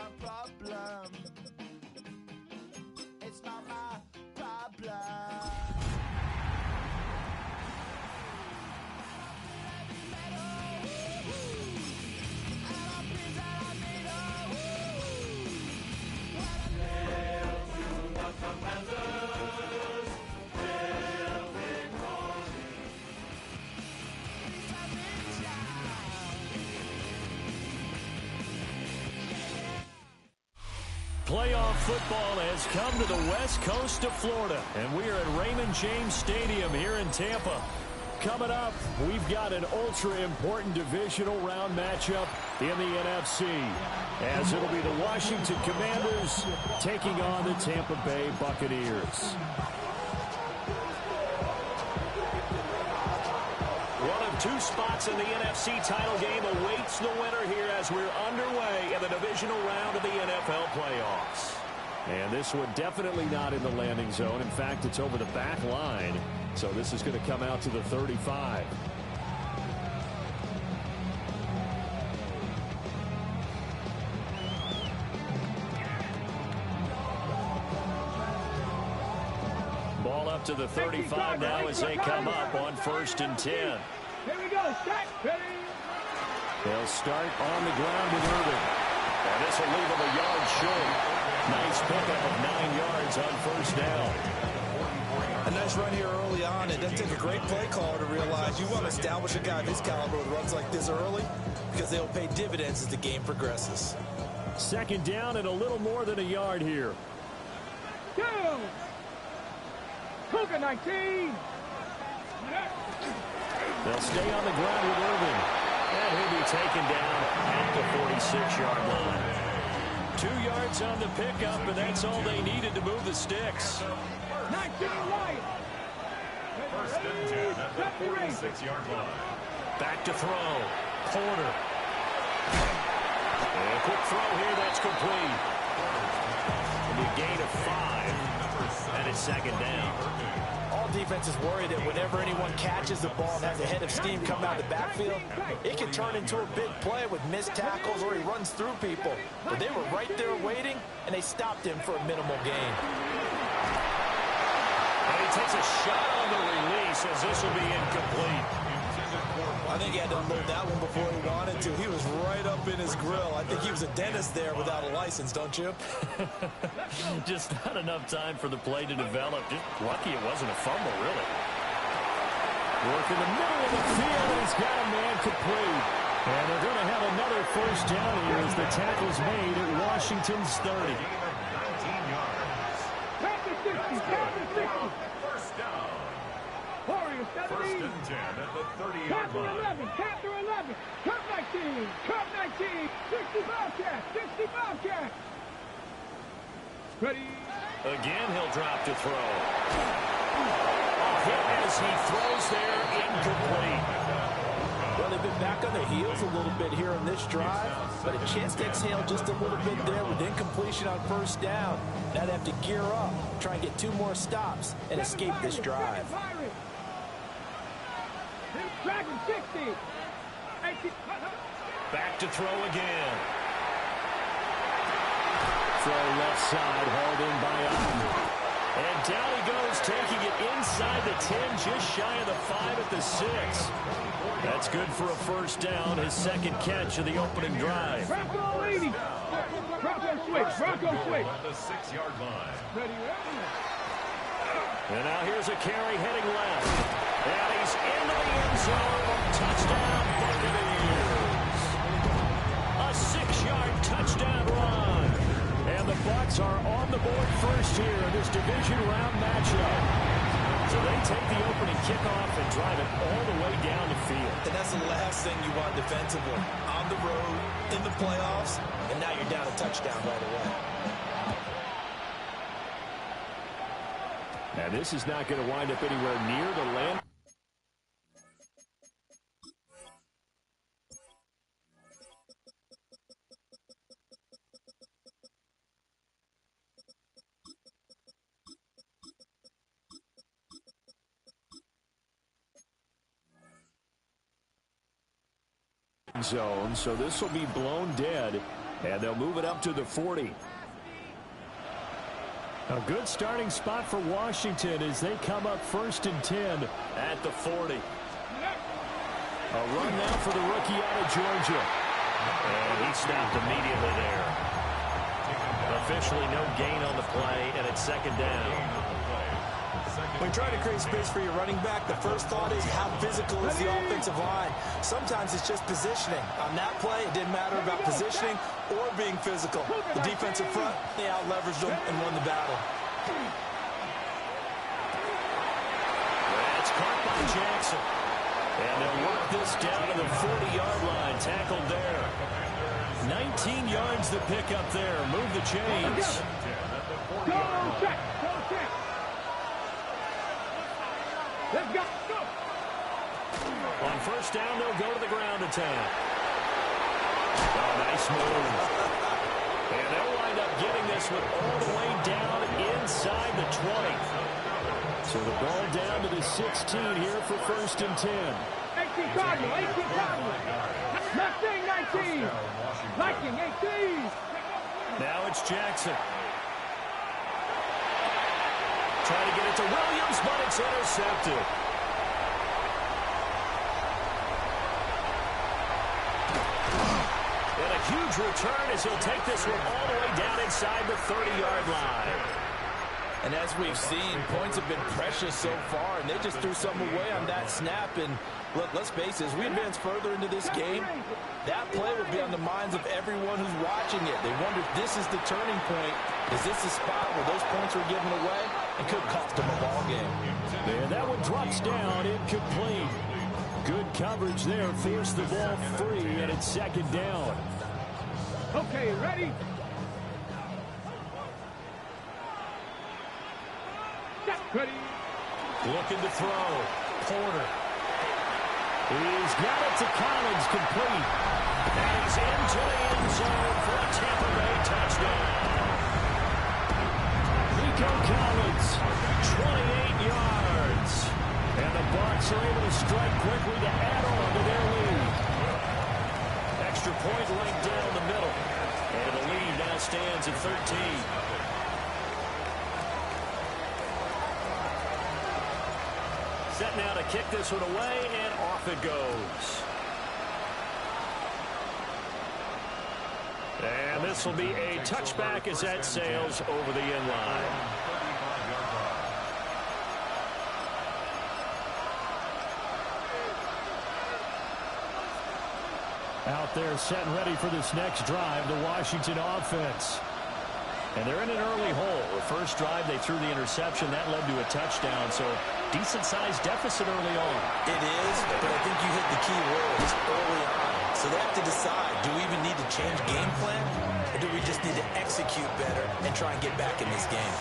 my problem. It's not my problem. Playoff football has come to the west coast of Florida, and we are at Raymond James Stadium here in Tampa. Coming up, we've got an ultra-important divisional round matchup in the NFC, as it'll be the Washington Commanders taking on the Tampa Bay Buccaneers. One of two spots in the NFC title game awaits the winner here as we're underway in the divisional round of the NFL playoffs. And this one definitely not in the landing zone. In fact, it's over the back line. So this is going to come out to the 35. Ball up to the 35 now as they come up on 1st and 10. Here we go. Start. Ready. They'll start on the ground with Irvin. And this will leave him a yard short. Nice pickup of 9 yards on 1st down. A nice run here early on. It doesn't take a great play caller to realize you want to establish a guy of his caliber with runs like this early because they'll pay dividends as the game progresses. 2nd down and a little more than a yard here. Go. Cougar 19. They'll stay on the ground with Irvin. And he'll be taken down at the 46-yard line. 2 yards on the pickup, and that's all they needed to move the sticks. 19 wide. 1st and 10 at the 46-yard line. Back to throw. Porter. And a quick throw here, that's complete. And a gain of 5. And it's 2nd down. All defenses worry that whenever anyone catches the ball and has a head of steam come out of the backfield, it can turn into a big play with missed tackles or he runs through people. But they were right there waiting, and they stopped him for a minimal gain. And he takes a shot on the release as this will be incomplete. I think he had to unload that one before he wanted to. He was right up in his grill. I think he was a dentist there without a license, don't you? Just not enough time for the play to develop. Just lucky it wasn't a fumble, really. Work in the middle of the field, and he's got a man complete. And they're going to have another 1st down here as the tackle's made at Washington's 30. Captain 60. Captain 60. 1st down. Warriors 70. 1st and 10 at the 30-yard Captain line. 11. Captain 11. Cup 19. Cup 19. 60 Bobcat. 60 Bobcat. Ready. Again, he'll drop to throw. A hit as he throws there, incomplete. Well, they've been back on their heels a little bit here on this drive, but a chance to exhale just a little bit there with incompletion on 1st down. Now they have to gear up, try and get 2 more stops, and escape this drive. Dragon 60. Back to throw again. Throw left side, hauled in by Allen. And down he goes, taking it inside the 10, just shy of the 5 at the 6. That's good for a 1st down, his 2nd catch of the opening drive. Bronco 80. Bronco switch. Bronco switch. At the 6-yard line. Ready. And now here's a carry heading left. And he's into the end zone. Touchdown, Buccaneers. A 6-yard touchdown run. And the Bucs are on the board first here in this division round matchup. So they take the opening kickoff and drive it all the way down the field. And that's the last thing you want defensively. On the road, in the playoffs, and now you're down a touchdown right away. Now this is not going to wind up anywhere near the land zone, so this will be blown dead And they'll move it up to the 40. A good starting spot for Washington as they come up 1st and 10 at the 40. A run now for the rookie out of Georgia. And he stopped immediately there. Officially no gain on the play, and it's 2nd down. When trying to create space for your running back, the first thought is how physical is the offensive line. Sometimes it's just positioning. On that play, it didn't matter about positioning or being physical. The defensive front, they out-leveraged them and won the battle. That's caught by Jackson. And they'll work this down to the 40-yard line. Tackled there. 19 yards to pick up there. Move the chains. Go check. Go check. Let's go. Go. On 1st down, they'll go to the ground attack. Oh, nice move. And they'll wind up getting this one all the way down inside the 20. So the ball down to the 16 here for 1st and 10. 18 Cardinal. 18 Cardinal. Mustang 19. Viking 18. Now it's Jackson. Trying to get it to Williams, but it's intercepted. And a huge return as he'll take this one all the way down inside the 30-yard line. And as we've seen, points have been precious so far, and they just threw some away on that snap. And look, let's face it, as we advance further into this game, that play will be on the minds of everyone who's watching it. They wonder if this is the turning point. Is this the spot where those points were given away? It could cost them a ball game. And that one drops down, incomplete. Good coverage there, forced the ball free, and it's 2nd down. Okay, ready? Ready. Looking to throw. Porter. He's got it to Collins, complete. And he's into the end zone for a Tampa Bay touchdown. Nico Collins, 28 yards. and the Bucs are able to strike quickly to add on to their lead. Extra point right down the middle. And the lead now stands at 13. Set now to kick this one away, and off it goes. And this will be a touchback as that sails over the end line. Out there set and ready for this next drive, the Washington offense. And they're in an early hole. The first drive, they threw the interception. That led to a touchdown, so decent-sized deficit early on. It is, but I think you hit the key words early on. So they have to decide, do we even need to change game plan, or do we just need to execute better and try and get back in this game?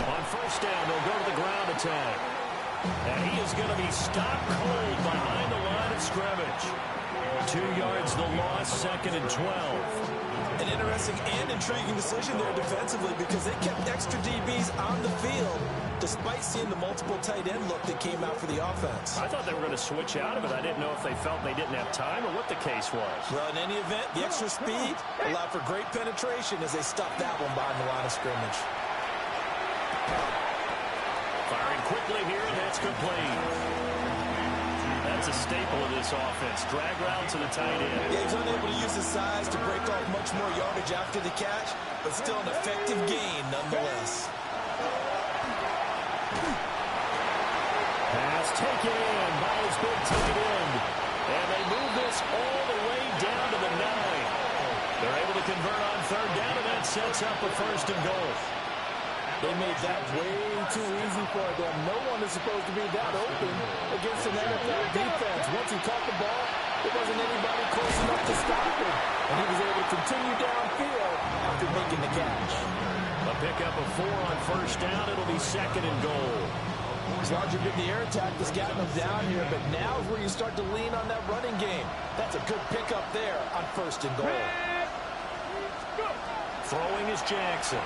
On 1st down, they'll go to the ground attack. And he is going to be stopped cold behind the line of scrimmage. 2 yards the loss, 2nd and 12. An interesting and intriguing decision there defensively because they kept extra DBs on the field despite seeing the multiple tight end look that came out for the offense. I thought they were going to switch out of it. I didn't know if they felt they didn't have time or what the case was. Well, in any event, the extra speed allowed for great penetration as they stuffed that one behind the line of scrimmage. Firing quickly here, and that's complete. That's a staple of this offense. Drag route to the tight end. Yeah, he's unable to use his size to break off much more yardage after the catch, but still an effective gain nonetheless. Pass taken in by his big tight end. And they move this all the way down to the 9. They're able to convert on 3rd down, and that sets up a 1st and goal. They made that way too easy for them. No one is supposed to be that open against an NFL defense. Once he caught the ball, there wasn't anybody close enough to stop him. And he was able to continue downfield after making the catch. A pickup of 4 on 1st down. It'll be 2nd and goal. It's largely been the air attack that's gotten them down here, but now is where you start to lean on that running game. That's a good pickup there on 1st and goal. Throwing is Jackson.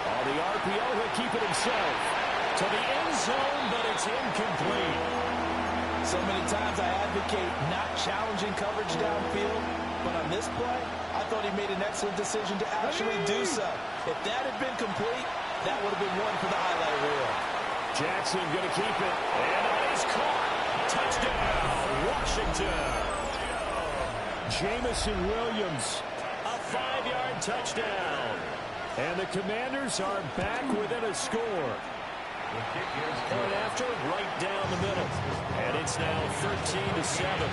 On the RPO, he'll keep it himself. To the end zone, but it's incomplete. So many times I advocate not challenging coverage downfield, but on this play, I thought he made an excellent decision to actually do so. If that had been complete, that would have been one for the highlight reel. Jackson going to keep it. And he's caught. Touchdown, Washington. Jamison Williams. A 5-yard touchdown. And the Commanders are back within a score. Point after, right down the middle. And it's now 13-7.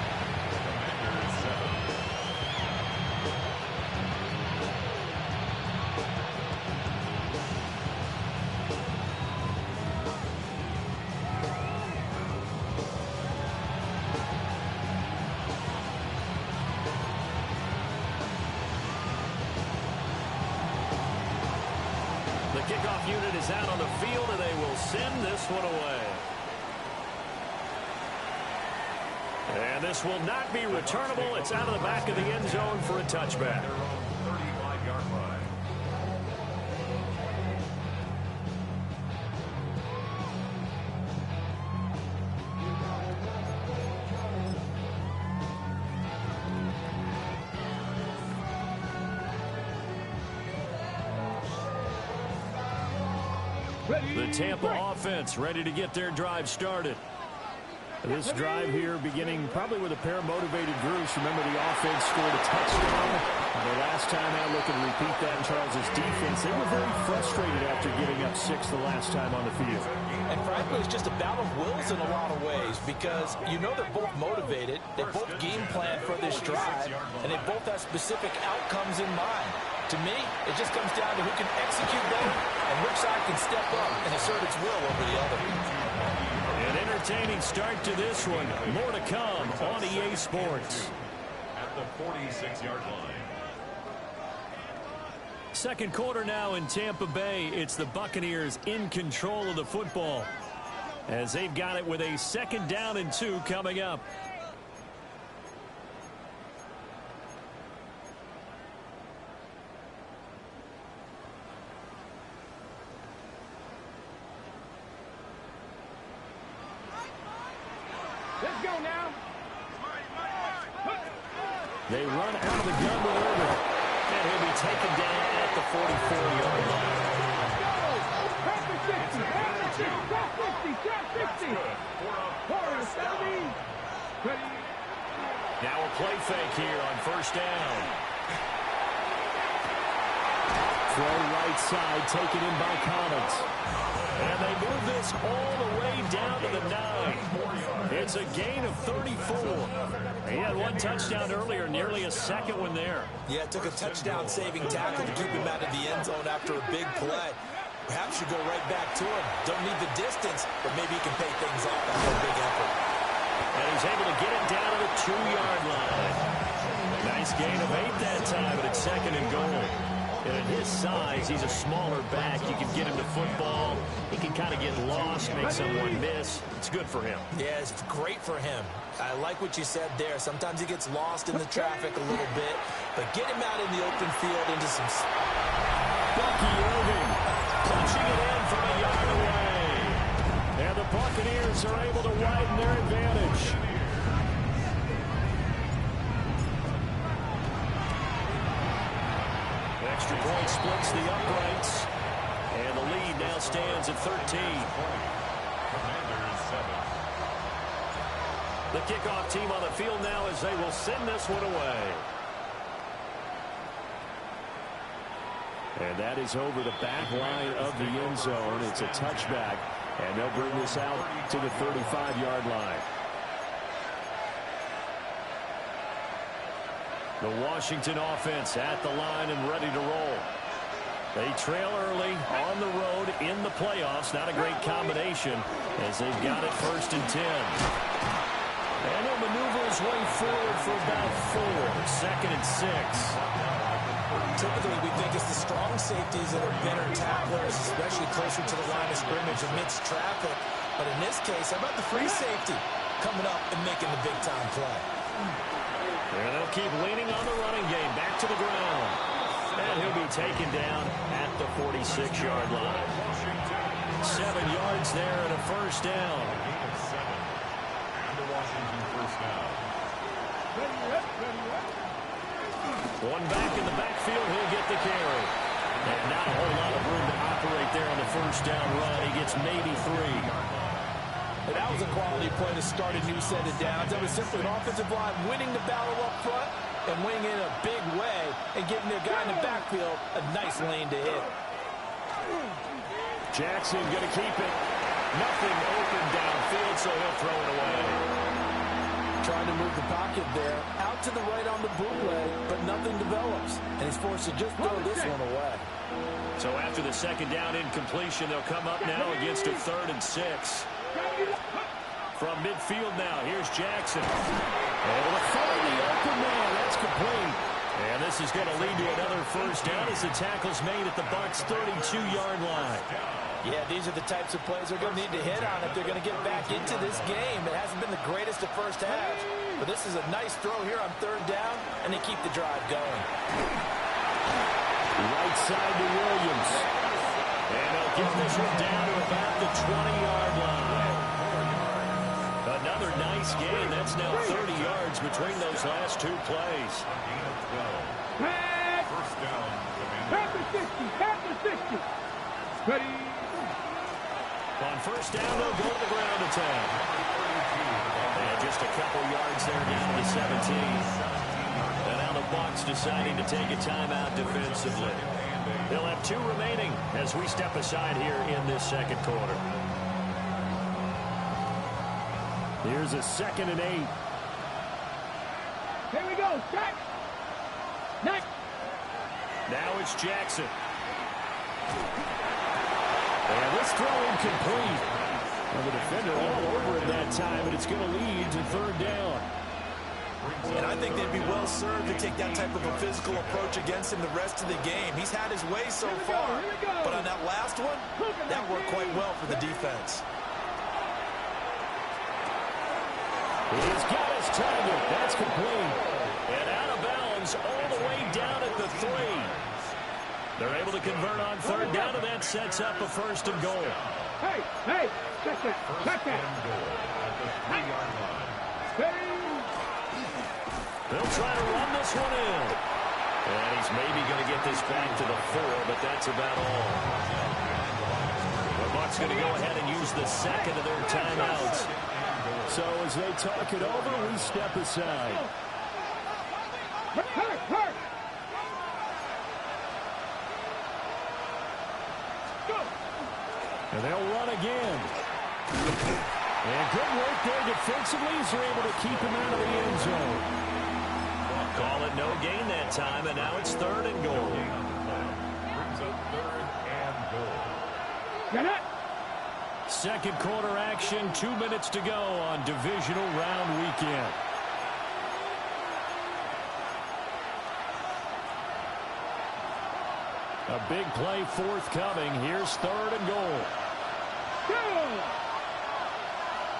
The kickoff unit is out on the field, and they will send this one away. And this will not be returnable. It's out of the back of the end zone for a touchback. 35-yard line. The Tampa offense ready to get their drive started. This drive here beginning probably with a pair of motivated groups. Remember, the offense scored a touchdown. The last time out, looking to repeat that in Charles' defense. They were very frustrated after giving up 6 the last time on the field. And frankly, it's just a battle of wills in a lot of ways because you know they're both motivated, they both game plan for this drive, and they both have specific outcomes in mind. To me, it just comes down to who can execute better and which side can step up and assert its will over the other. An entertaining start to this one. More to come on EA Sports. At the 46-yard line. Second quarter now in Tampa Bay. It's the Buccaneers in control of the football as they've got it with a 2nd down and 2 coming up. Let's go now. They run out of the gun with Irvin. And he'll be taken down at the 44-yard line. Let's go. Back to 60. Back to 60. Drop 60. Drop 60. Forward, 70. Ready. Now a play fake here on 1st down. Throw right side, taken in by Collins. And they move this all the way down to the 9. It's a gain of 34. He had 1 touchdown earlier, nearly a 2nd one there. Yeah, it took a touchdown-saving tackle to keep him out of the end zone after a big play. Perhaps you go right back to him. Don't need the distance, but maybe he can pay things off after a big effort. And he's able to get it down to the 2-yard line. Nice gain of 8 that time, but it's 2nd and goal. And at his size, he's a smaller back. You can get him to football. He can kind of get lost, make someone miss. It's good for him. Yeah, it's great for him. I like what you said there. Sometimes he gets lost in the traffic a little bit, but get him out in the open field into some... Bucky Irving punching it in from a yard away. And the Buccaneers are able to widen their advantage. Extra point splits the uprights. And the lead now stands at 13. Commanders 7. The kickoff team on the field now as they will send this one away. And that is over the back line of the end zone. It's a touchback. And they'll bring this out to the 35-yard line. The Washington offense at the line and ready to roll. They trail early on the road in the playoffs. Not a great combination as they've got it 1st and 10. And he'll maneuver his way forward for about 4. 2nd and 6. Typically, we think it's the strong safeties that are better tacklers, especially closer to the line of scrimmage amidst traffic. But in this case, how about the free safety coming up and making the big-time play? And they'll keep leaning on the running game. Back to the ground. And he'll be taken down at the 46-yard line. 7 yards there and a 1st down. the Washington first down. One back in the backfield, he'll get the carry. And not a whole lot of room to operate there on the first down run. He gets maybe 3. And that was a quality play to start a new set of downs. That was simply an offensive line winning the battle up front and winning in a big way and giving their guy in the backfield a nice lane to hit. Jackson going to keep it. Nothing open downfield, so he'll throw it away. Trying to move the pocket there. Out to the right on the bootleg, but nothing develops. And he's forced to just throw this one away. So after the second down incompletion, they'll come up now against a 3rd and 6. From midfield now, here's Jackson. Able to find the open man. That's complete. And this is going to lead to another first down as the tackle's made at the Bucs' 32-yard line. Yeah, these are the types of plays they're going to need to hit on if they're going to get back into this game. It hasn't been the greatest of first halves, but this is a nice throw here on 3rd down, and they keep the drive going. Right side to Williams. And they'll get this one down to about the 20-yard line. Another nice gain. That's now 30 yards between those last 2 plays. First down. After 60. After 60. Ready. On first down, they'll go to the ground attack. And just a couple yards there down to the 17. And now the Bucs deciding to take a timeout defensively. They'll have 2 remaining as we step aside here in this second quarter. Here's a 2nd and 8. Here we go. Set. Next. Now it's Jackson. And this throw incomplete. Well, the defender all over it that time, and it's going to lead to 3rd down. And I think they'd be well served to take that type of a physical approach against him the rest of the game. He's had his way so far, but on that last one, that worked quite well for the defense. He's got his target. That's complete. And out of bounds all the way down at the 3. They're able to convert on 3rd down, and that sets up a 1st and goal. Hey, hey, check that. Check that. At the 3-yard line. They'll try to run this one in. And he's maybe going to get this back to the 4, but that's about all. The Bucs going to go ahead and use the 2nd of their timeouts. So as they talk it over, we step aside. Hurt. And they'll run again. And good work there defensively as they're able to keep him out of the end zone. Call it no gain that time, and now it's 3rd and goal. Brings up 3rd and goal. Get it. Second quarter action, 2 minutes to go on divisional round weekend. A big play forthcoming. Here's 3rd and goal.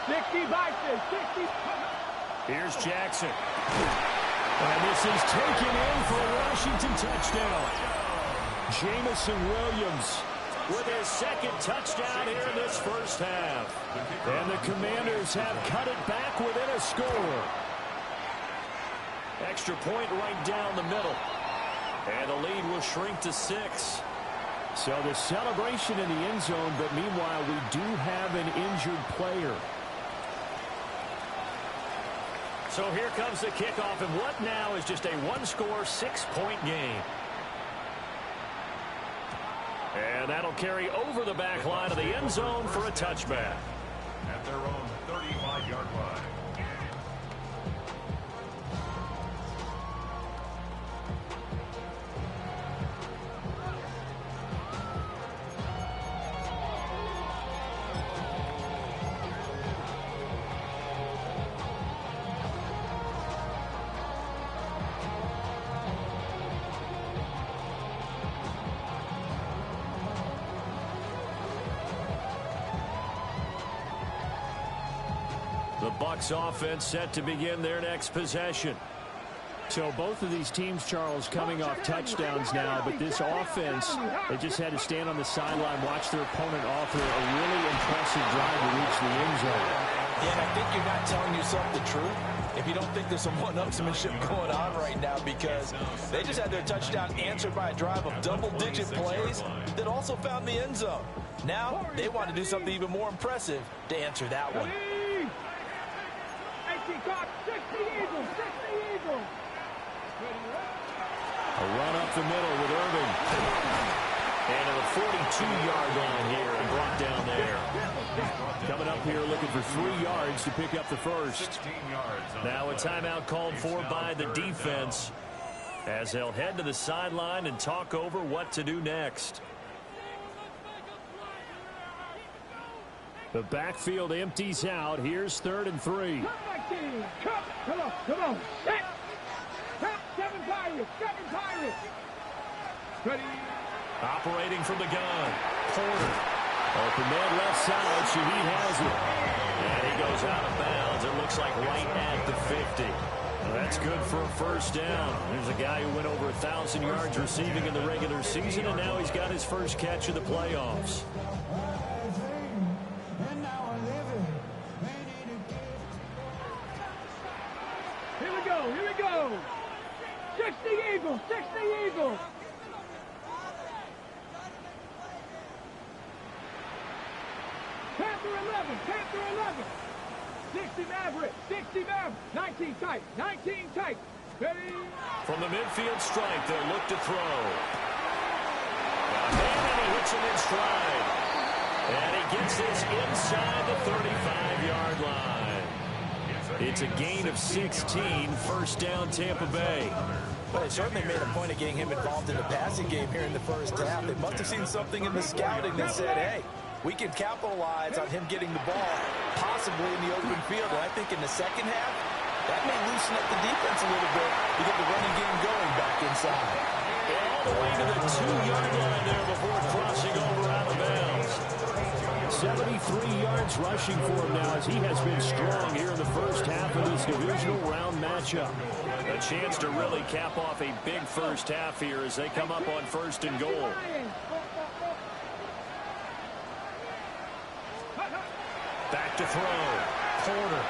60 Vikings, 60. Here's Jackson. And this is taken in for a Washington touchdown. Jamison Williams with his 2nd touchdown here in this first half. And the Commanders have cut it back within a score. Extra point right down the middle. And the lead will shrink to 6. So the celebration in the end zone, but meanwhile we do have an injured player. So here comes the kickoff, and what now is just a 1-score, 6-point game. And that'll carry over the back line of the end zone for a touchback. At their own 35-yard line. The Bucs offense set to begin their next possession. So both of these teams, Charles, coming off touchdowns now, but this offense, they just had to stand on the sideline, watch their opponent offer a really impressive drive to reach the end zone. Yeah, and I think you're not telling yourself the truth if you don't think there's some one-upsmanship going on right now, because they just had their touchdown answered by a drive of double-digit plays that also found the end zone. Now they want to do something even more impressive to answer that one. 60 Eagles, 60 Eagles. A run up the middle with Irving. And to the 42-yard line here and brought down there. Coming up here looking for 3 yards to pick up the first. Now a timeout called for by the defense as they'll head to the sideline and talk over what to do next. The backfield empties out. Here's 3rd and 3. Come on. Set. 7 Pirates. Ready. Operating from the gun. Porter. Open man left side. Shaheed has it. And he goes out of bounds. It looks like right at the 50. Well, that's good for a first down. There's a guy who went over 1,000 yards receiving in the regular season, and now he's got his first catch of the playoffs. Here we go. 60 Eagles. Panther 11. 60 Mavericks. 19 tight. Ready. From the midfield stripe, they'll look to throw. And he hits him in stride. And he gets this inside the 35-yard line. It's a gain of 16, first down Tampa Bay. Well, they certainly made a point of getting him involved in the passing game here in the first half. They must have seen something in the scouting that said, hey, we can capitalize on him getting the ball, possibly in the open field. And I think in the second half, that may loosen up the defense a little bit to get the running game going back inside. All the way to the 2-yard line there before crossing over out of bounds. 73 yards rushing for him now as he has been strong here in the first half of this divisional round matchup. A chance to really cap off a big first half here as they come up on 1st and goal. Back to throw. Porter.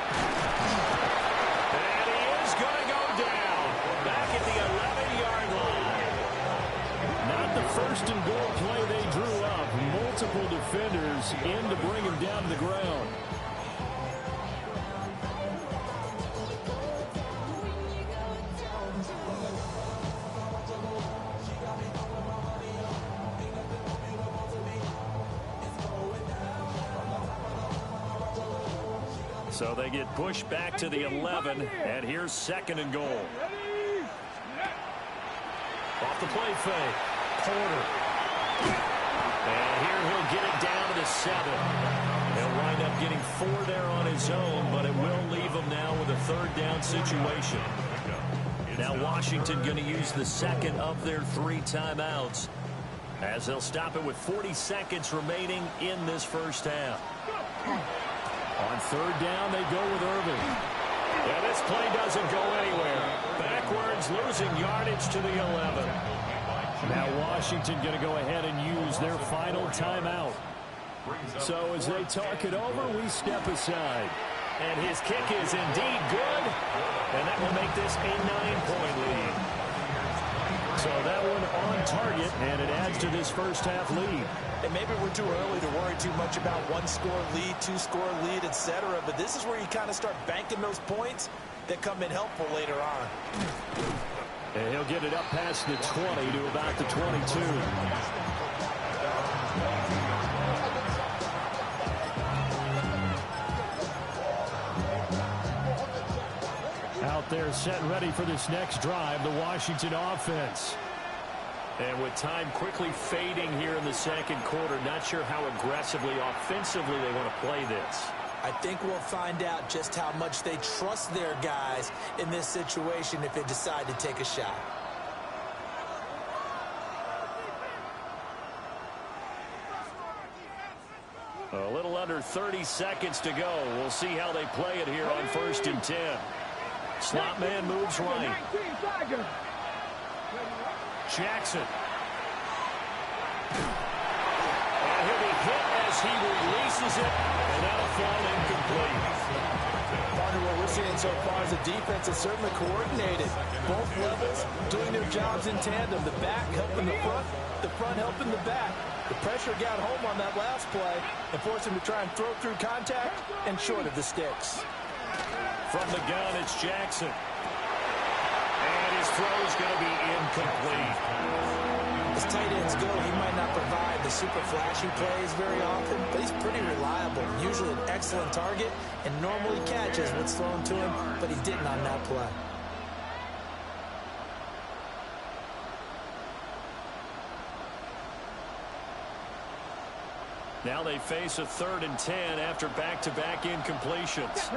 And he is going to go down. Back at the 11-yard line. Not the 1st and goal play they drew up. Multiple defenders in to bring him down to the ground. So they get pushed back to the 11, and here's 2nd and goal. Off the play fake. Porter. And here he'll get it down to the 7. He'll wind up getting 4 there on his own, but it will leave him now with a 3rd down situation. Now Washington going to use the 2nd of their 3 timeouts as they'll stop it with 40 seconds remaining in this first half. On 3rd down, they go with Irving. Yeah, this play doesn't go anywhere. Backwards, losing yardage to the 11. Now Washington going to go ahead and use their final timeout. So as they talk it over, we step aside. And his kick is indeed good. And that will make this a 9-point lead. So that one on target, and it adds to this first half lead. And maybe we're too early to worry too much about 1-score lead, 2-score lead, etc. But this is where you kind of start banking those points that come in helpful later on. And he'll get it up past the 20 to about the 22. Out there set and ready for this next drive, the Washington offense. And with time quickly fading here in the 2nd quarter, not sure how aggressively, offensively they want to play this. I think we'll find out just how much they trust their guys in this situation if they decide to take a shot. A little under 30 seconds to go. We'll see how they play it here on 1st and 10. Slot man moves right. Jackson. And he'll be hit as he releases it, and that'll fall incomplete. seeing so far is the defense is certainly coordinated. Both levels doing their jobs in tandem. The back helping the front helping the back. The pressure got home on that last play and forced him to try and throw through contact and short of the sticks. From the gun, it's Jackson. And his throw's going to be incomplete. As tight ends go, he might not provide the super flashy plays very often, but he's pretty reliable. Usually an excellent target and normally catches what's thrown to him, but he didn't on that play. Now they face a 3rd and 10 after back-to-back incompletions.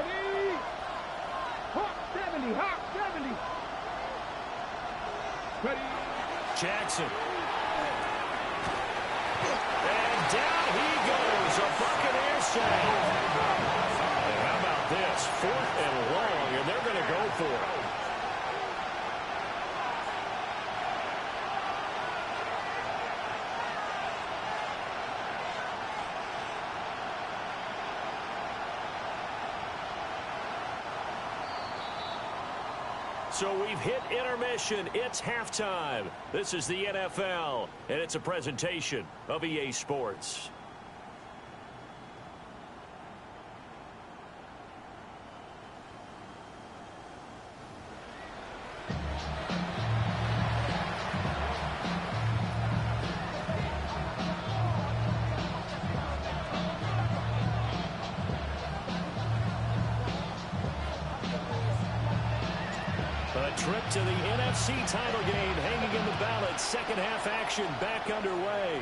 70, hot 70. Ready. Jackson. And down he goes. A Buccaneer sack. And how about this? 4th and long, and they're going to go for it. So we've hit intermission. It's halftime. This is the NFL, and it's a presentation of EA Sports. A trip to the NFC title game hanging in the balance. Second half action back underway.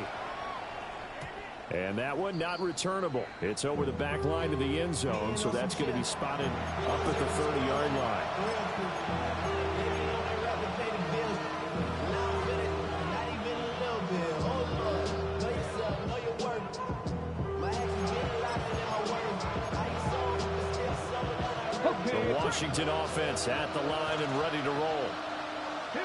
And that one not returnable. It's over the back line of the end zone, so that's going to be spotted up at the 30-yard line. The Washington offense at the line and ready to roll.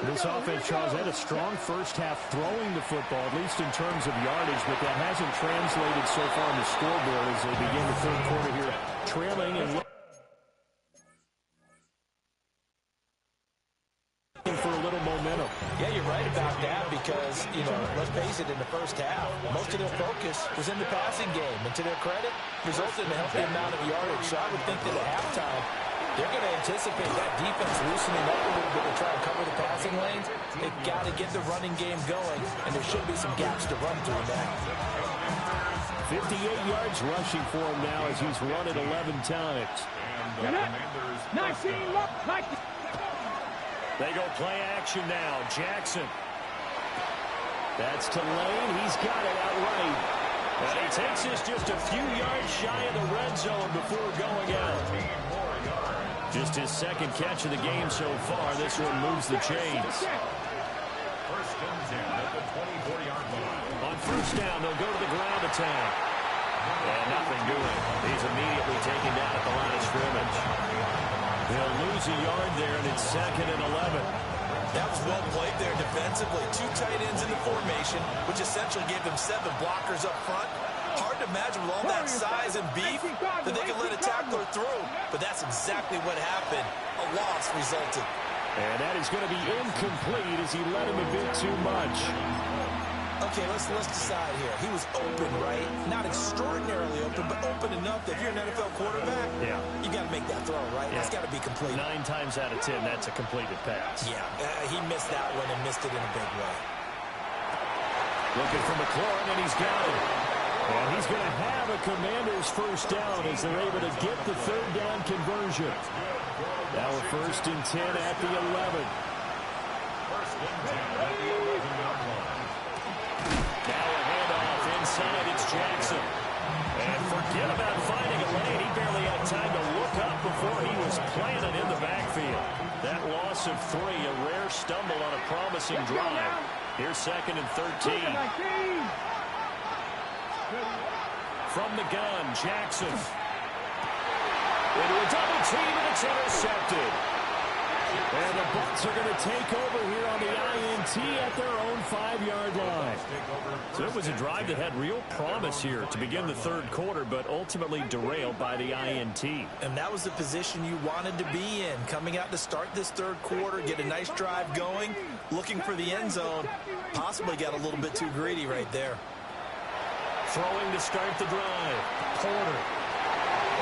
This offense, Charles, had a strong first half throwing the football, at least in terms of yardage, but that hasn't translated so far on the scoreboard as they begin the third quarter here, trailing and looking for a little momentum. Yeah, you're right about that because, let's face it, in the first half, most of their focus was in the passing game. And to their credit, resulted in a healthy amount of yardage. So I would think that at halftime, they're going to anticipate that defense loosening up a little bit to try and cover the passing lanes. They've got to get the running game going, and there should be some gaps to run through now. 58 yards rushing for him now as he's run it 11 times. They go play action now. Jackson. That's to Lane. He's got it outright. And he takes this just a few yards shy of the red zone before going out. Just his second catch of the game so far. This one moves the chains. First and 10 at the 24-yard line. On first down, they'll go to the ground attack. And nothing doing. He's immediately taken down at the line of scrimmage. They'll lose a yard there, and it's 2nd and 11. That was well played there defensively. 2 tight ends in the formation, which essentially gave them 7 blockers up front. Hard to imagine with all that size and beef that they could let a tackler through. But that's exactly what happened. A loss resulted. And that is going to be incomplete as he let him a bit too much. Okay, let's decide here. He was open, right? Not extraordinarily open, but open enough that if you're an NFL quarterback, you got to make that throw, right? That's got to be complete. 9 times out of 10, that's a completed pass. Yeah, he missed that one and missed it in a big way. Looking for McLaurin, and he's got it. And he's going to have a Commander's first down as they're able to get the third down conversion. Now a 1st and 10 at the 11. First and 10 at the 11-yard line. Now a handoff inside, it's Jackson. And forget about finding a lane. He barely had time to look up before he was planted in the backfield. That loss of 3, a rare stumble on a promising drive. Here's 2nd and 13. From the gun, Jackson. Into a double team, and it's intercepted. And the Bucs are going to take over here on the INT at their own 5-yard line. So it was a drive that had real promise here to begin the third quarter, but ultimately derailed by the INT. And that was the position you wanted to be in, coming out to start this third quarter, get a nice drive going, looking for the end zone. Possibly got a little bit too greedy right there. Throwing to start the drive. Porter.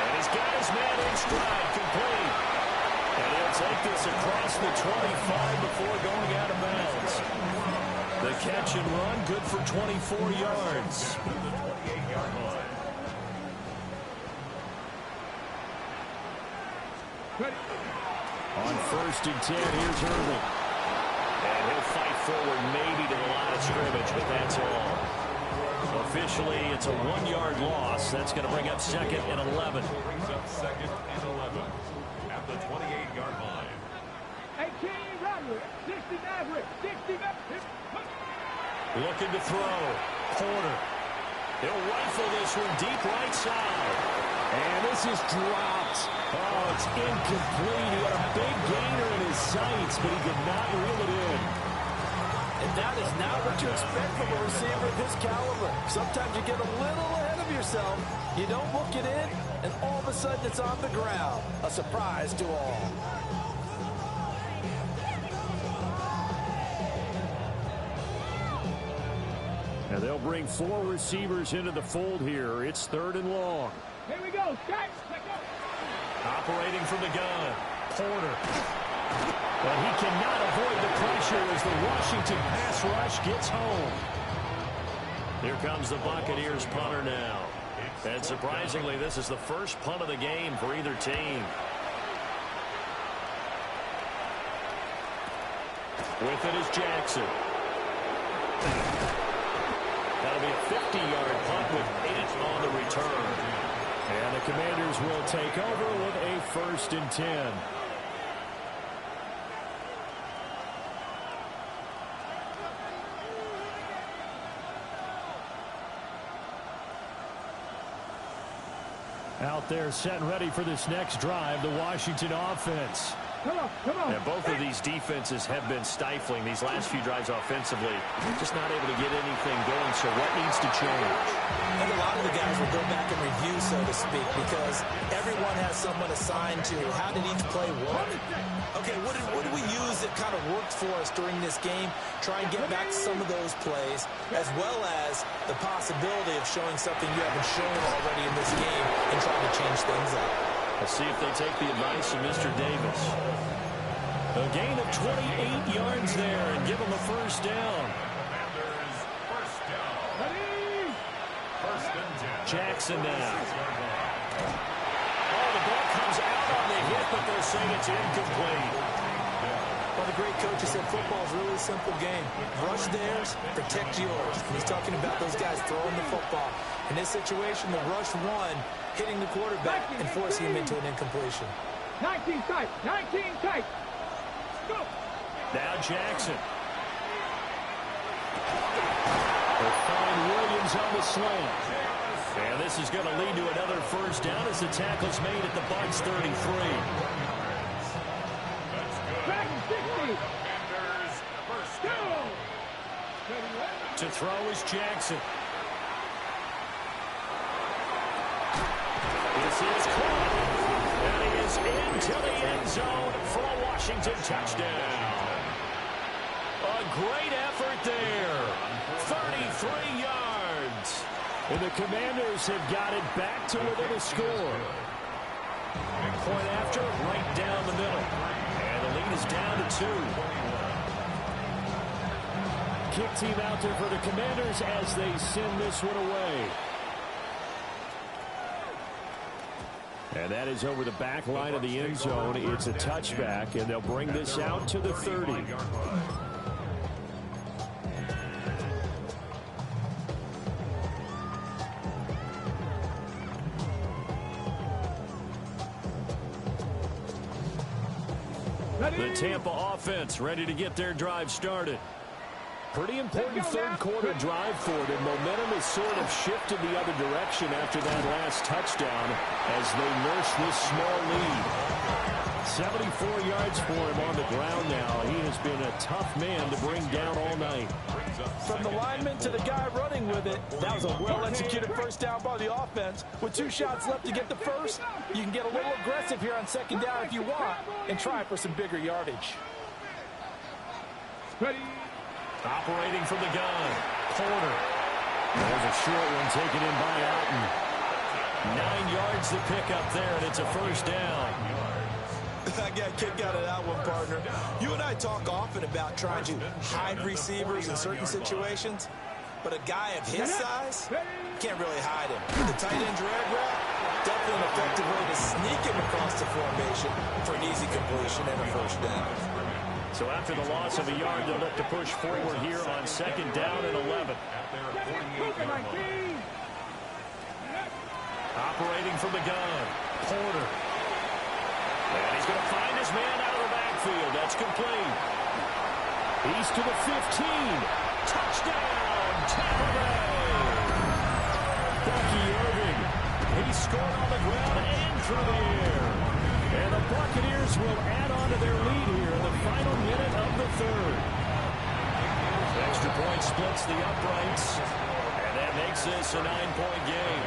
And he's got his man in stride, complete. And he'll take this across the 25 before going out of bounds. The catch and run, good for 24 yards. On 1st and 10, here's Irving. And he'll fight forward maybe to the line of scrimmage, but that's all. Officially, it's a 1-yard loss. That's going to bring up 2nd and 11. Brings up 2nd and 11 at the 28-yard line. 18 Roderick, 60 Maverick, 60 Maverick. Looking to throw. Porter. He'll rifle this one deep right side. And this is dropped. Oh, it's incomplete. He had a big gainer in his sights, but he could not reel it in. And that is not what you expect from a receiver of his caliber. Sometimes you get a little ahead of yourself. You don't look it in, and all of a sudden it's on the ground. A surprise to all. Now they'll bring 4 receivers into the fold here. It's 3rd and long. Here we go. Start. Let go. Operating from the gun. Porter. But he cannot avoid the pressure as the Washington pass rush gets home. Here comes the Buccaneers punter now. And surprisingly, this is the first punt of the game for either team. With it is Jackson. That'll be a 50-yard punt with 8 on the return. And the Commanders will take over with a 1st and 10. Out there set and ready for this next drive, the Washington offense. Come on, come on. Yeah, both of these defenses have been stifling these last few drives offensively. Just not able to get anything going, so what needs to change? I think a lot of the guys will go back and review, so to speak, because everyone has someone assigned to how did each play work. Okay, what did we use that kind of worked for us during this game? Try and get back some of those plays, as well as the possibility of showing something you haven't shown already in this game and trying to change things up. Let's see if they take the advice of Mr. Davis. A gain of 28 yards there and give them a 1st down. Commanders, 1st down. Ready. 1st and 10. Jackson now. Oh, the ball comes out on the hit, but they're saying it's incomplete. Well, the great coach has said football is really a simple game. Rush theirs, protect yours. And he's talking about those guys throwing the football. In this situation, the rush won, hitting the quarterback and forcing him into an incompletion. 19 tight, 19 tight. Go. Now Jackson. They'll find Williams on the slant. And this is going to lead to another 1st down as the tackle's made at the Bucs 33. Back 60. Commanders, 1st down. To throw is Jackson. This is caught. And he is into the end zone for a Washington touchdown. A great effort there. 33 yards. And the Commanders have got it back to within a score. Point after, right down the middle. And the lead is down to 2. Kick team out there for the Commanders as they send this one away. And that is over the back line of the end zone. It's a touchback, and they'll bring this out to the 30. The Tampa offense ready to get their drive started. Pretty important third quarter drive for them. Momentum has sort of shifted the other direction after that last touchdown as they nurse this small lead. 74 yards for him on the ground now. He has been a tough man to bring down all night. From the lineman to the guy running with it, that was a well-executed first down by the offense. With 2 shots left to get the first, you can get a little aggressive here on second down if you want and try for some bigger yardage. Operating from the gun, Porter. There's a short one taken in by Alton. 9 yards to pick up there, and it's a first down. I got a kick out of that one, partner. You and I talk often about trying to hide receivers in certain situations, but a guy of his size can't really hide him. The tight end drag route, definitely an effective way to sneak him across the formation for an easy completion and a first down. So after the loss of a yard, they'll look to push forward here on second down and 11. Operating from the gun, Porter. And he's going to find his man out of the backfield. That's complete. He's to the 15. Touchdown, Tampa Bay. Bucky Irving. He scored on the ground and through the air. And the Buccaneers will add on to their lead here in the final minute of the third. Extra point splits the uprights. And that makes this a 9-point game.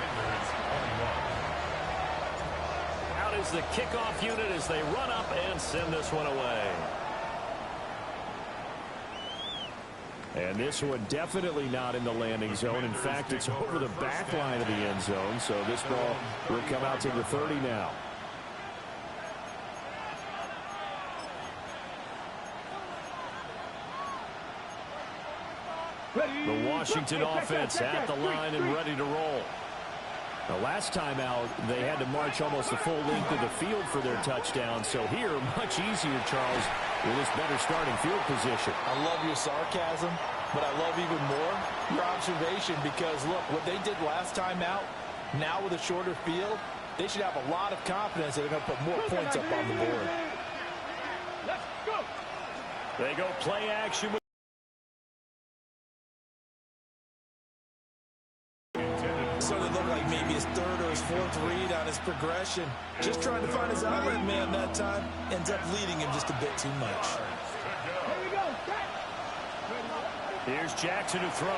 Out is the kickoff unit as they run up and send this one away. And this one definitely not in the landing zone. In fact, it's over the back line of the end zone. So this ball will come out to the 30 now. The Washington offense at the line and ready to roll. The last time out, they had to march almost the full length of the field for their touchdown. So here, much easier, Charles, with this better starting field position. I love your sarcasm, but I love even more your observation because, look, what they did last time out, now with a shorter field, they should have a lot of confidence that they're going to put more points up on the board. Let's go. They go play action with So it looked like maybe his third or his fourth read on his progression. Just trying to find his outlet man that time. Ends up leading him just a bit too much. Here we go. Here's Jackson to throw.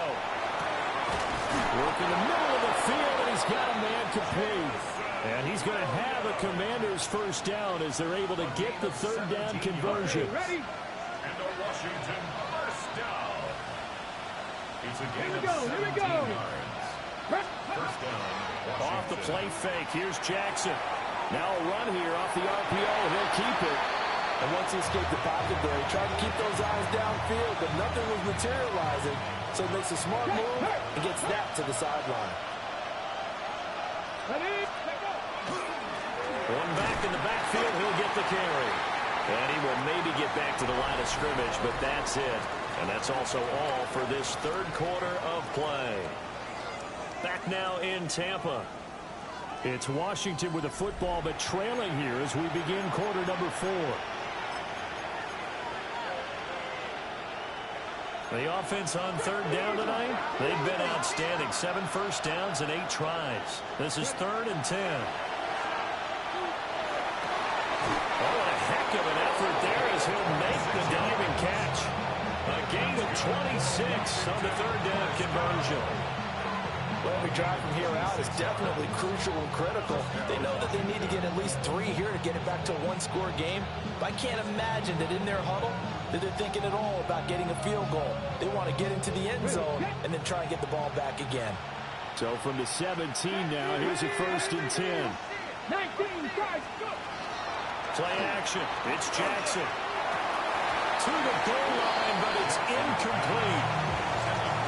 Work in the middle of the field, and he's got a man complete. And he's going to have a Commander's first down as they're able to get the third down conversion. Ready? And the Washington first down. It's a gain Here we of go. Here we 17 go. yards. First down. Off the play fake, here's Jackson. Now a run here off the RPO. He'll keep it. And once he escaped the pocket there, he tried to keep those eyes downfield, but nothing was materializing. So he makes a smart move and gets that to the sideline. Ready? Let go. One back in the backfield, he'll get the carry. And he will maybe get back to the line of scrimmage, but that's it. And that's also all for this third quarter of play. Back now in Tampa. It's Washington with the football, but trailing here as we begin quarter number 4. The offense on third down tonight, they've been outstanding. 7 first downs and 8 tries. This is 3rd and 10. Oh, a heck of an effort there as he'll make the diving catch. A gain of 26 on the third down conversion. Well, every drive from here out is definitely crucial and critical. They know that they need to get at least 3 here to get it back to a one-score game. But I can't imagine that in their huddle that they're thinking at all about getting a field goal. They want to get into the end zone and then try and get the ball back again. So from the 17 now, here's a 1st and 10. 19, guys, go. Play action. It's Jackson. To the goal line, but it's incomplete.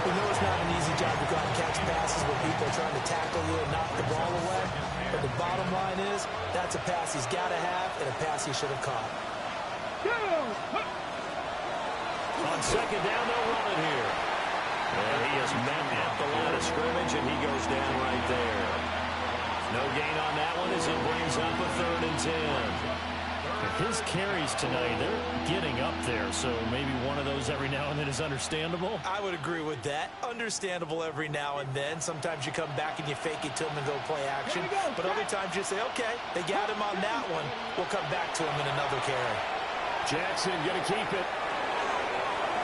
We know it's not an easy job to go out and catch passes where people are trying to tackle you and knock the ball away. But the bottom line is, that's a pass he's got to have and a pass he should have caught. On second down, they'll run it here. And he is met at the line of scrimmage, and he goes down right there. No gain on that one as it brings up a 3rd and 10. His carries tonight, they're getting up there, so maybe one of those every now and then is understandable. I would agree with that. Understandable every now and then. Sometimes you come back and you fake it to him and go play action. But other times you say, okay, they got him on that one. We'll come back to him in another carry. Jackson going to keep it.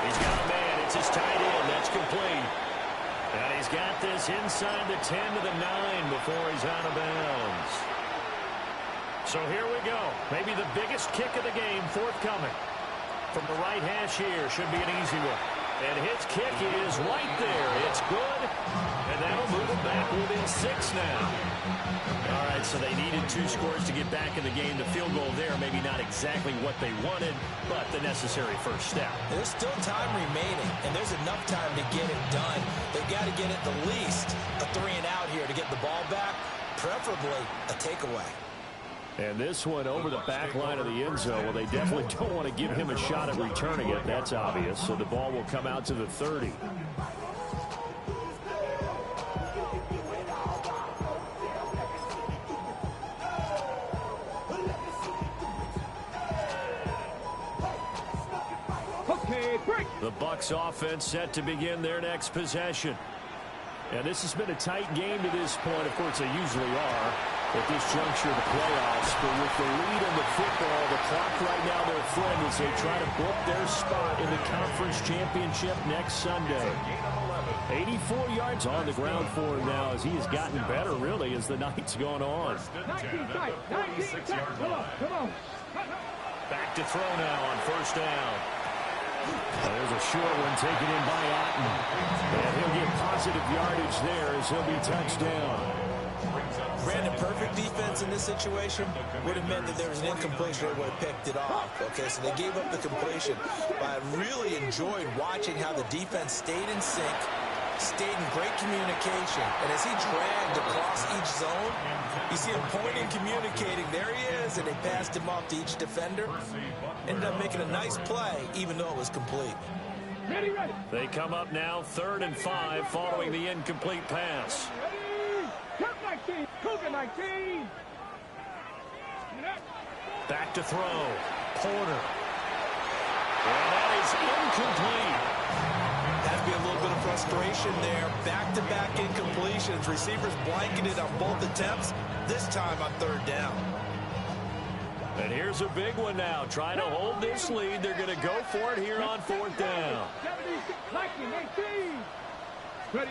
He's got a man. It's his tight end. That's complete. And he's got this inside the 10 to the 9 before he's out of bounds. So here we go. Maybe the biggest kick of the game forthcoming. From the right hash here. Should be an easy one. And his kick is right there. It's good. And that'll move him back within 6 now. All right, so they needed 2 scores to get back in the game. The field goal there, maybe not exactly what they wanted, but the necessary first step. There's still time remaining, and there's enough time to get it done. They've got to get at the least a 3-and-out here to get the ball back, preferably a takeaway. And this one over the back line of the end zone. Well, they definitely don't want to give him a shot at returning it. That's obvious. So the ball will come out to the 30. Okay, break. The Bucs offense set to begin their next possession. And this has been a tight game to this point. Of course, they usually are at this juncture of the playoffs. But with the lead in the football, the clock right now their friend as they try to book their spot in the conference championship next Sunday. 84 yards on the ground for him now as he has gotten better, really, as the night's gone on. 19 tight. 19 tight. Come on. Back to throw now on first down. There's a short one taken in by Otten. And he'll get positive yardage there as he'll be touchdown. Brandon, perfect defense in this situation would have meant that there was an incompletion or would have picked it off. Okay, so they gave up the completion. But I really enjoyed watching how the defense stayed in sync, stayed in great communication. And as he dragged across each zone, you see him pointing, communicating. There he is, and they passed him off to each defender. Ended up making a nice play, even though it was complete. Ready, ready. They come up now 3rd and 5 following the incomplete pass. Ready. Count 19. Cougar 19. Back to throw. Porter. And that is incomplete. Has to be a little bit of frustration there. Back-to-back incompletions. Receivers blanketed on both attempts. This time on 3rd down. And here's a big one now. Trying to hold this lead. They're going to go for it here on 4th down. 76, 19. Ready.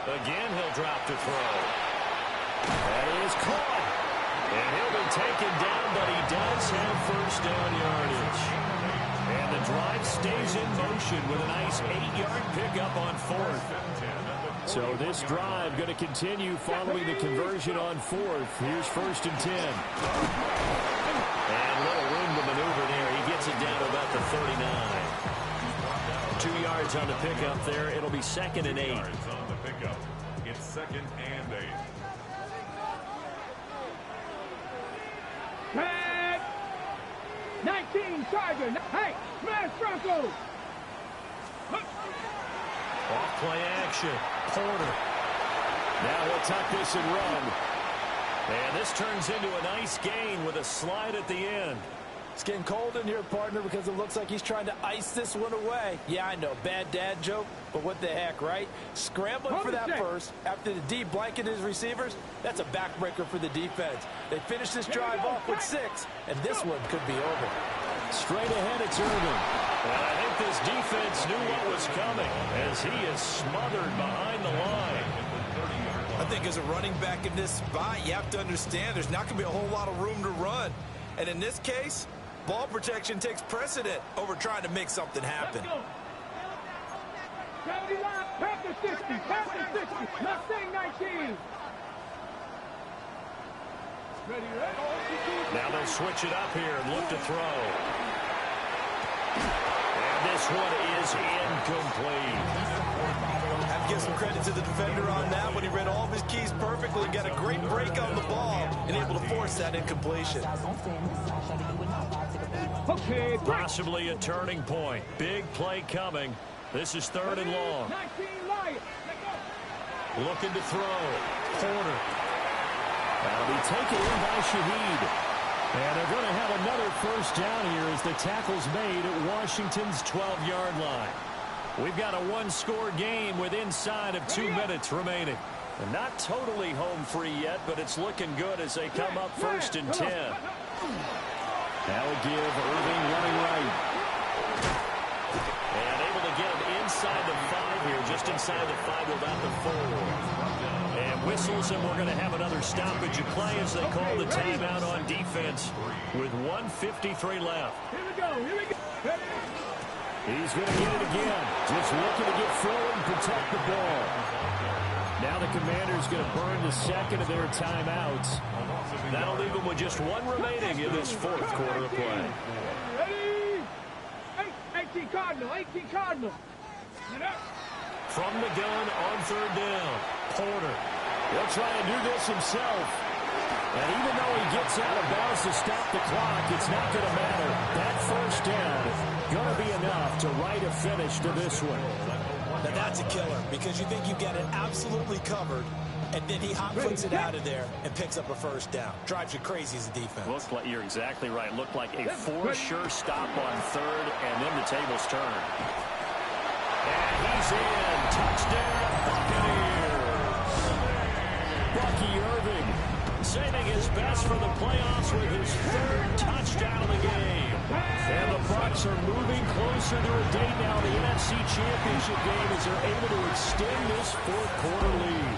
Again, he'll drop to throw. That is caught. And he'll be taken down, but he does have first down yardage. And the drive stays in motion with a nice 8-yard pickup on 4th. So this drive going to continue following the conversion on 4th. Here's 1st and 10. And little room to maneuver there. He gets it down to about the 39. 2 yards on the pickup there. It'll be 2nd and 8. It's 2nd and 8. Tag. 19 Tiger. Hey, smash Bronco. Off play action. Porter. Now he'll tuck this and run. And this turns into a nice gain with a slide at the end. It's getting cold in here, partner, because it looks like he's trying to ice this one away. Yeah, I know, bad dad joke, but what the heck, right? Scrambling for that first after the D blanketed his receivers, that's a backbreaker for the defense. They finish this drive off with 6, and this one could be over. Straight ahead, it's Irvin. Well, I think this defense knew what was coming as he is smothered behind the line. I think as a running back in this spot, you have to understand there's not going to be a whole lot of room to run. And in this case, ball protection takes precedent over trying to make something happen. 79, Panther 60, Panther 60, Mustang 19. Ready, ready. Now they'll switch it up here and look to throw. And this one is incomplete. I have to give some credit to the defender on that one. He read all of his keys perfectly and got a great break on the ball and able to force that incompletion. Okay, Possibly a turning point. Big play coming. This is 3rd and long. 19 Lions. Looking to throw. Porter. That'll be taken in by Shaheed. And they're going to have another first down here as the tackle's made at Washington's 12-yard line. We've got a one-score game with inside of 2 minutes remaining. And not totally home free yet, but it's looking good as they come up 1st and 10. Now a give, Irving running right. And able to get him inside the 5 here, just inside the 5 without the 4. And whistles, and we're going to have another stoppage of play as they call the timeout on defense with 1:53 left. Here we go. He's going to get it again. Just looking to get forward and protect the ball. Now the Commanders going to burn the second of their timeouts. That'll leave them with just 1 remaining in this 4th quarter of play. Ready? 18 Cardinal. From the gun on 3rd down, Porter. He'll try to do this himself. And even though he gets out of bounds to stop the clock, it's not going to matter. That first down going to be enough to write a finish to this one. Now that's a killer because you think you get it absolutely covered, and then he hot flicks it out of there and picks up a first down. Drives you crazy as a defense. Looks like you're exactly right. Looked like a for-sure stop on 3rd, and then the tables turn. And he's in. Touchdown, Buccaneers. Bucky Irving saving his best for the playoffs with his 3rd touchdown of the game. And the Bucs are moving closer to a date now, the NFC Championship game, as they're able to extend this 4th quarter lead.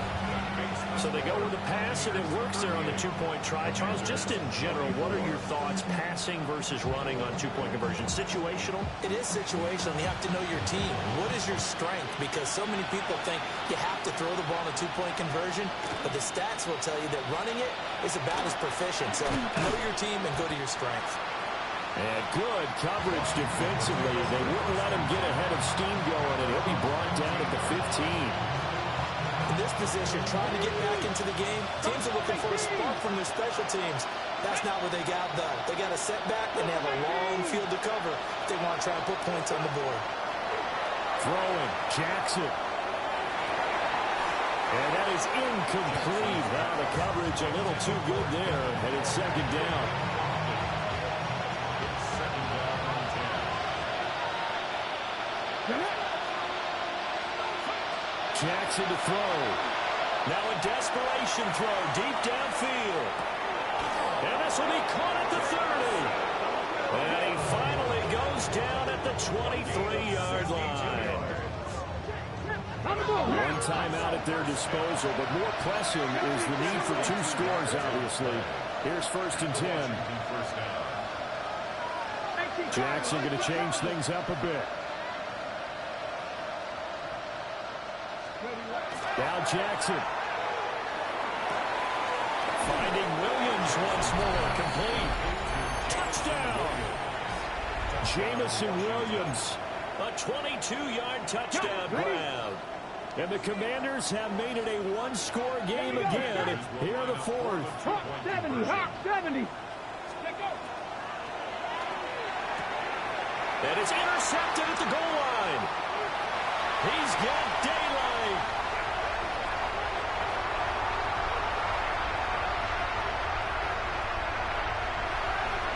So they go with the pass, and it works there on the 2-point try. Charles, just in general, what are your thoughts passing versus running on 2-point conversion? Situational? It is situational. You have to know your team. What is your strength? Because so many people think you have to throw the ball in a 2-point conversion, but the stats will tell you that running it is about as proficient. So know your team and go to your strength. And good coverage defensively. They wouldn't let him get ahead of steam going, and he'll be brought down at the 15. In this position, trying to get back into the game, teams are looking for a spark from their special teams. That's not what they got, though. They got a setback, and they have a long field to cover if they want to try and put points on the board. Throwing, Jackson. And that is incomplete. Now the coverage a little too good there, and it's 2nd down. Jackson to throw. Now a desperation throw deep downfield. And this will be caught at the 30. And he finally goes down at the 23-yard line. 1 timeout at their disposal, but more pressing is the need for 2 scores, obviously. Here's 1st and 10. Jackson going to change things up a bit. Now Jackson. Finding Williams once more. Complete. Touchdown. Jamison Williams. A 22-yard touchdown grab. And the Commanders have made it a 1-score game again here in the 4th. Hawk 70. And it's intercepted at the goal line. He's got daylight.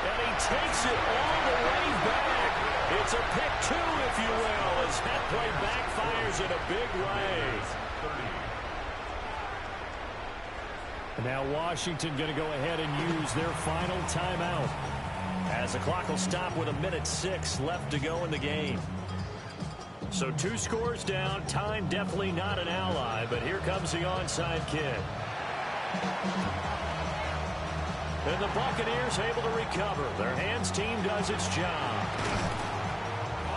And he takes it all the way back. It's a pick 2, if you will, as that play backfires in a big way. And now Washington going to go ahead and use their final timeout, as the clock will stop with 1:06 left to go in the game. So 2 scores down. Time definitely not an ally, but here comes the onside kick. And the Buccaneers able to recover. Their hands team does its job.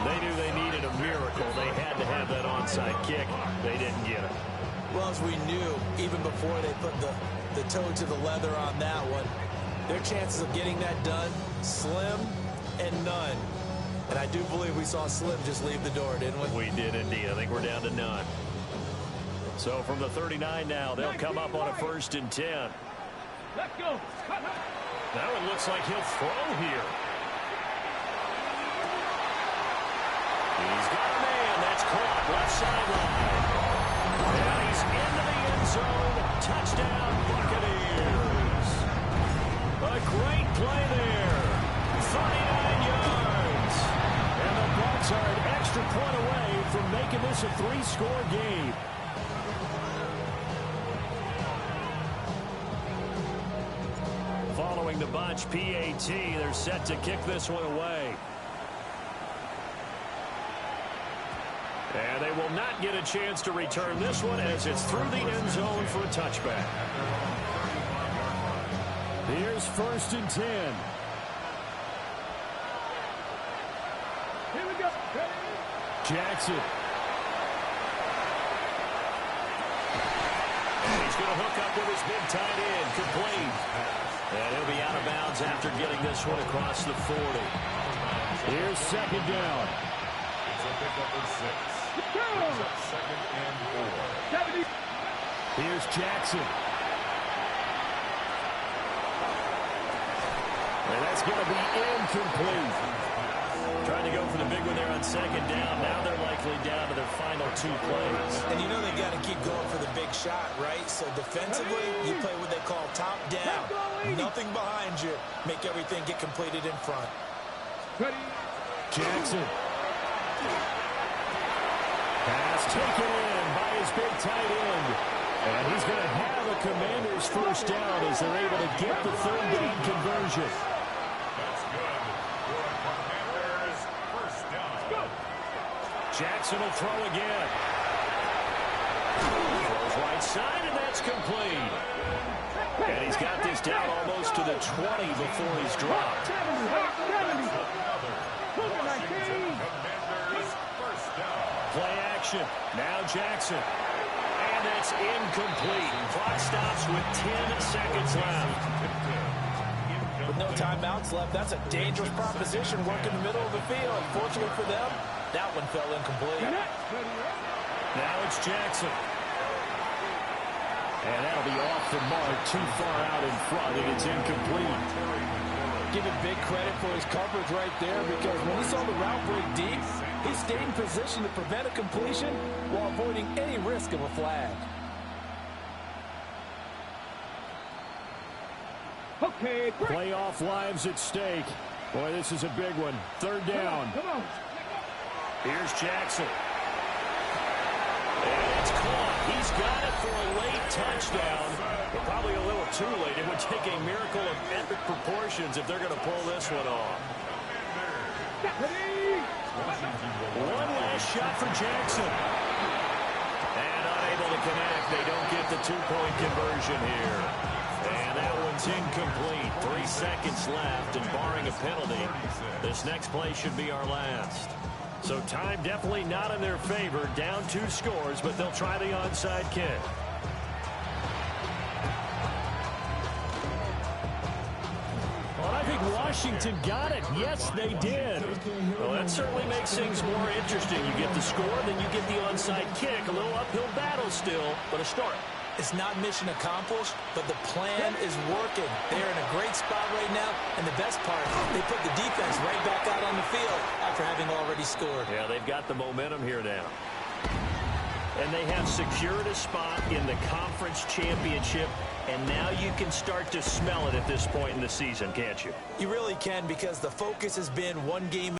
They knew they needed a miracle. They had to have that onside kick. They didn't get it. Well, as we knew, even before they put the toe to the leather on that one, their chances of getting that done, slim and none. And I do believe we saw Slim just leave the door, didn't we? We did indeed. I think we're down to none. So from the 39 now, they'll come up on a 1st and 10. Let's go. Now it looks like he'll throw here. He's got a man. That's caught left sideline. And he's into the end zone. Touchdown, Buccaneers. A great play there. 39 yards. And the Bucs are an extra point away from making this a 3-score game. Following the bunch, PAT, they're set to kick this one away. And they will not get a chance to return this one as it's through the end zone for a touchback. Here's 1st and 10. Here we go. Jackson. And he's going to hook up with his big tight end, complete. And he'll be out of bounds after getting this one across the 40. Here's 2nd down. It's a pickup of 6. It's up 2nd and 4. 70. Here's Jackson. And that's going to be incomplete. Trying to go for the big one there on 2nd down. Now they're likely down to their final 2 plays. And you know they got to keep going for the big shot, right? So defensively, you play what they call top down. Nothing behind you. Make everything get completed in front. Ready. Jackson. Pass taken in by his big tight end. And he's going to have a Commanders 1st down as they're able to get the 3rd down conversion. That's good for a Commanders 1st down. Jackson will throw again. Throws right side, and that's complete. And he's got this down almost to the 20 before he's dropped. 70. Commanders 1st down. Play action. Now Jackson. And that's incomplete. Clock stops with 10 seconds left. With no timeouts left, that's a dangerous proposition working the middle of the field. Fortunately for them, that one fell incomplete. Now it's Jackson. And that'll be off the mark, too far out in front, and it's incomplete. Give him big credit for his coverage right there, because when he saw the route break deep, he stayed in position to prevent a completion while avoiding any risk of a flag. Okay, quick. Playoff lives at stake. Boy, this is a big one. 3rd down. Come on. Here's Jackson. And it's caught. He's got it for a late touchdown. But probably a little too late. It would take a miracle of epic proportions if they're going to pull this one off. Ready. One last shot for Jackson. And unable to connect. They don't get the 2-point conversion here. And that one's incomplete. 3 seconds left, and barring a penalty, this next play should be our last. So time definitely not in their favor. Down 2 scores, but they'll try the onside kick. Well, I think Washington got it. Yes, they did. Well, that certainly makes things more interesting. You get the score, then you get the onside kick. A little uphill battle still, but a start. It's not mission accomplished, but the plan is working. They're in a great spot right now, and the best part, they put the defense right back out on the field after having already scored. Yeah, they've got the momentum here now. And they have secured a spot in the conference championship, and now you can start to smell it at this point in the season, can't you? You really can, because the focus has been one game